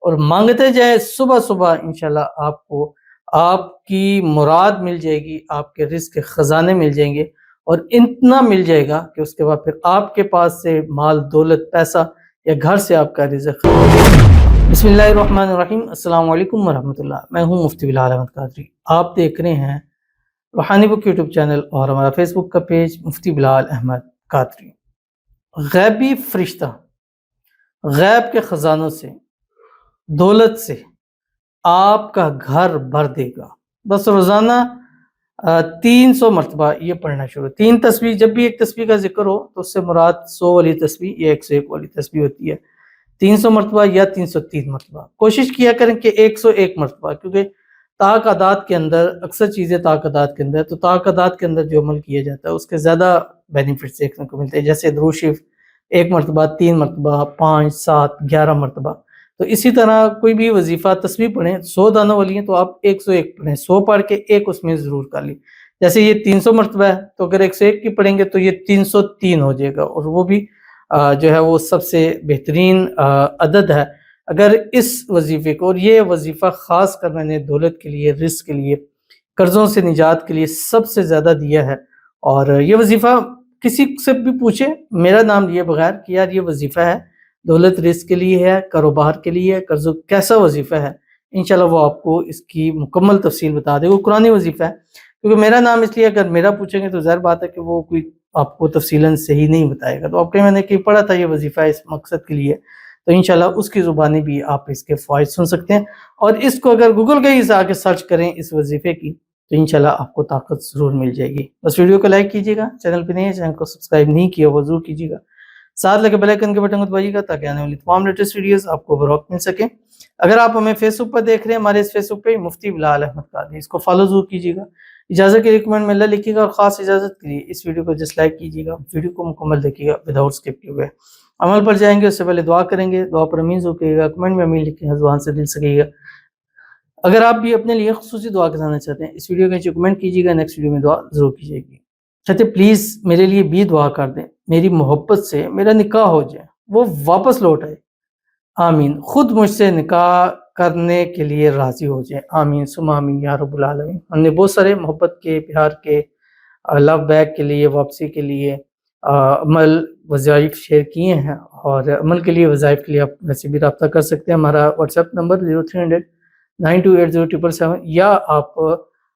اور مانگتے جائیں صبح صبح، انشاءاللہ آپ کو آپ کی مراد مل جائے گی، آپ کے رزق کے خزانے مل جائیں گے، اور اتنا مل جائے گا کہ اس کے بعد پھر آپ کے پاس سے مال دولت پیسہ یا گھر سے آپ کا رزق بسم اللہ الرحمن الرحیم۔ السلام علیکم ورحمۃ اللہ، میں ہوں مفتی بلال احمد قادری۔ آپ دیکھ رہے ہیں روحانی بک یوٹیوب چینل اور ہمارا فیس بک کا پیج مفتی بلال احمد قادری۔ غیبی فرشتہ غیب کے خزانوں سے، دولت سے آپ کا گھر بھر دے گا۔ بس روزانہ 300 مرتبہ یہ پڑھنا شروع۔ 3 تسبیح، جب بھی ایک تسبیح کا ذکر ہو تو اس سے مراد 100 والی تسبیح یا 101 والی تسبیح ہوتی ہے۔ 300 مرتبہ یا 303 مرتبہ کوشش کیا کریں کہ 101 مرتبہ، کیونکہ تعداد کے اندر اکثر چیزیں تعداد کے اندر، تو تعداد کے اندر جو عمل کیا جاتا ہے اس کے زیادہ بینیفٹس دیکھنے کو ملتے ہیں، جیسے درود شریف 1 مرتبہ، 3 مرتبہ، 5، 7، 11 مرتبہ۔ تو اسی طرح کوئی بھی وظیفہ تسبیح پڑھیں، 100 دانوں والی ہیں تو آپ 101 پڑھیں، 100 پڑھ کے ایک اس میں ضرور کر لیں۔ جیسے یہ 300 مرتبہ ہے تو اگر 101 کی پڑھیں گے تو یہ 303 ہو جائے گا، اور وہ بھی جو ہے وہ سب سے بہترین عدد ہے اگر اس وظیفے کو۔ اور یہ وظیفہ خاص کر میں نے دولت کے لیے، رزق کے لیے، قرضوں سے نجات کے لیے سب سے زیادہ دیا ہے۔ اور یہ وظیفہ کسی سے بھی پوچھیں میرا نام لیے بغیر کہ یار یہ وظیفہ ہے، دولت رزق کے لیے ہے، کاروبار کے لیے ہے، قرضوں کیسا وظیفہ ہے، انشاءاللہ وہ آپ کو اس کی مکمل تفصیل بتا دے۔ وہ قرآنی وظیفہ ہے، کیونکہ میرا نام اس لیے اگر میرا پوچھیں گے تو ظاہر بات ہے کہ وہ کوئی آپ کو تفصیلاً صحیح نہیں بتائے گا۔ تو آپ کہیں میں نے کہ پڑھا تھا یہ وظیفہ اس مقصد کے لیے، تو انشاءاللہ اس کی زبانی بھی آپ اس کے فوائد سن سکتے ہیں۔ اور اس کو اگر گوگل کے سے آ کے سرچ کریں اس وظیفے کی تو انشاءاللہ آپ کو طاقت ضرور مل جائے گی۔ بس ویڈیو کو لائک کیجیے گا، چینل پہ نہیں ہے چینل کو سبسکرائب نہیں کیا وہ ضرور کیجیے گا، ساتھ لگے بیل آئیکن کے بٹن کو دبائیے گا تاکہ آنے والی تمام لیٹسٹ ویڈیوز آپ کو بروقت مل سکیں۔ اگر آپ ہمیں فیس بک پر دیکھ رہے ہیں، ہمارے اس فیس بک پہ مفتی بلال احمد قادری، اس کو فالو ضرور کیجیے گا۔ اجازت کے لیے کمنٹ میں اللہ لکھیے گا، اور خاص اجازت کے لیے اس ویڈیو کو ڈس لائک کیجیے گا، ویڈیو کو مکمل دیکھیے گا وداؤٹ اسکپ کیے ہوئے۔ عمل پر جائیں گے اس سے پہلے دعا کریں گے، دعا پر امین ضرور کیجیے گا، کمنٹ میں امین لکھیں گا، زبان سے دل سکے گا۔ اگر آپ بھی اپنے لیے خصوصی دعا کرانا چاہتے ہیں اس ویڈیو کے نیچے کمنٹ کیجیے گا، نیکسٹ ویڈیو میں دعا ضرور کیجیے گی۔ کہتے پلیز میرے لیے بھی دعا کر دیں، میری محبت سے میرا نکاح ہو جائے، وہ واپس لوٹ آئے، آمین۔ خود مجھ سے نکاح کرنے کے لیے راضی ہو جائے، آمین ثم آمین یا رب العالمین۔ ہم نے بہت سارے محبت کے، پیار کے، لو بیک کے لیے، واپسی کے لیے عمل وظائف شیئر کیے ہیں، اور عمل کے لیے، وظائف کے لیے آپ ویسے بھی رابطہ کر سکتے ہیں۔ ہمارا واٹس ایپ نمبر 0300 928077، یا آپ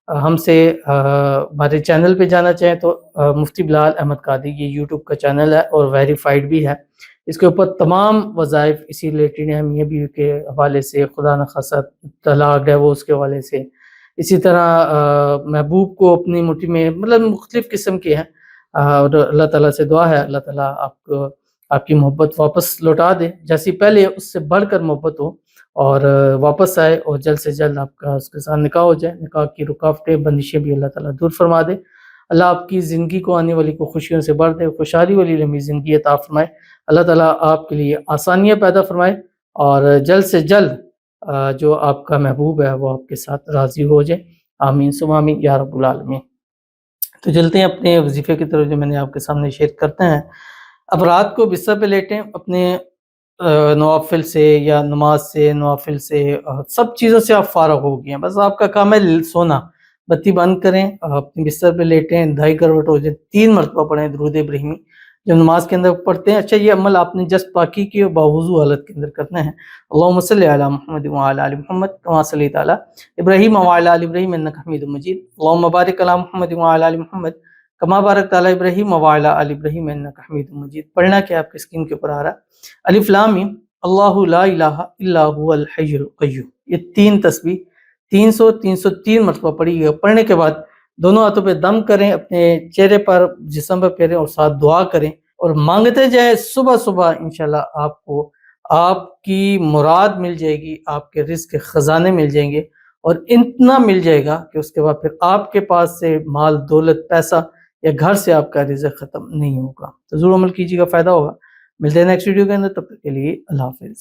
ہم سے ہمارے چینل پہ جانا چاہیں تو مفتی بلال احمد قادری یہ یوٹیوب کا چینل ہے اور ویریفائڈ بھی ہے، اس کے اوپر تمام وظائف اسی ریلیٹڈ ہیں، میاں بیوی کے حوالے سے، خدا نخواستہ طلاق ڈیورس کے حوالے سے، اسی طرح محبوب کو اپنی مٹھی میں، مطلب مختلف قسم کے ہیں۔ اور اللہ تعالیٰ سے دعا ہے اللہ تعالیٰ آپ کو آپ کی محبت واپس لوٹا دے، جیسی پہلے اس سے بڑھ کر محبت ہو، اور واپس آئے، اور جلد سے جلد آپ کا اس کے ساتھ نکاح ہو جائے، نکاح کی رکاوٹیں، بندشیں بھی اللہ تعالیٰ دور فرما دے۔ اللہ آپ کی زندگی کو، آنے والی کو خوشیوں سے بھر دے، خوشحالی والی لمبی زندگی عطا فرمائے۔ اللہ تعالیٰ آپ کے لیے آسانیاں پیدا فرمائے، اور جلد سے جلد جو آپ کا محبوب ہے وہ آپ کے ساتھ راضی ہو جائے، آمین ثم آمین یا رب العالمین۔ تو چلتے ہیں اپنے وظیفے کی طرف جو میں نے آپ کے سامنے شیئر کرتے ہیں۔ اب رات کو بستر پہ لیٹیں، اپنے نوافل سے یا نماز سے، نوافل سے، سب چیزوں سے آپ فارغ ہو گئے ہیں، بس آپ کا کام ہے سونا۔ بتی بند کریں، اپنے بستر پہ لیٹیں، 2.5 کروٹ ہو جائیں، 3 مرتبہ پڑھیں درود ابراہیمی جو نماز کے اندر پڑھتے ہیں۔ اچھا یہ عمل آپ نے جس پاکی کی اور باوضو حالت کے اندر کرنا ہے۔ اللہم صلی علی محمد وعلی آل محمد کما صلیت علی ابراہیم وعلی آل ابراہیم انک حمید مجید، اللہم بارک علی محمد وعلی آل محمد کما بارکت علی ابراہیم وعلی آل ابراہیم انک حمید مجید۔ پڑھنا کہ آپ کی اسکرین کے اوپر آ رہا ہے، الف لام میم اللہ لا الہ الا هو الحی القیوم۔ یہ 3 تسبیح 303 مرتبہ پڑھی گئی۔ پڑھنے کے بعد دونوں ہاتھوں پہ دم کریں، اپنے چہرے پر، جسم پر پھیریں، اور ساتھ دعا کریں، اور مانگتے جائیں صبح صبح، انشاءاللہ آپ کو آپ کی مراد مل جائے گی، آپ کے رزق کے خزانے مل جائیں گے، اور اتنا مل جائے گا کہ اس کے بعد پھر آپ کے پاس سے مال دولت پیسہ یا گھر سے آپ کا رزق ختم نہیں ہوگا۔ تو ضرور عمل کیجیے گا، فائدہ ہوگا۔ ملتے ہیں نیکسٹ ویڈیو کے اندر، تب تک کے لیے اللہ حافظ۔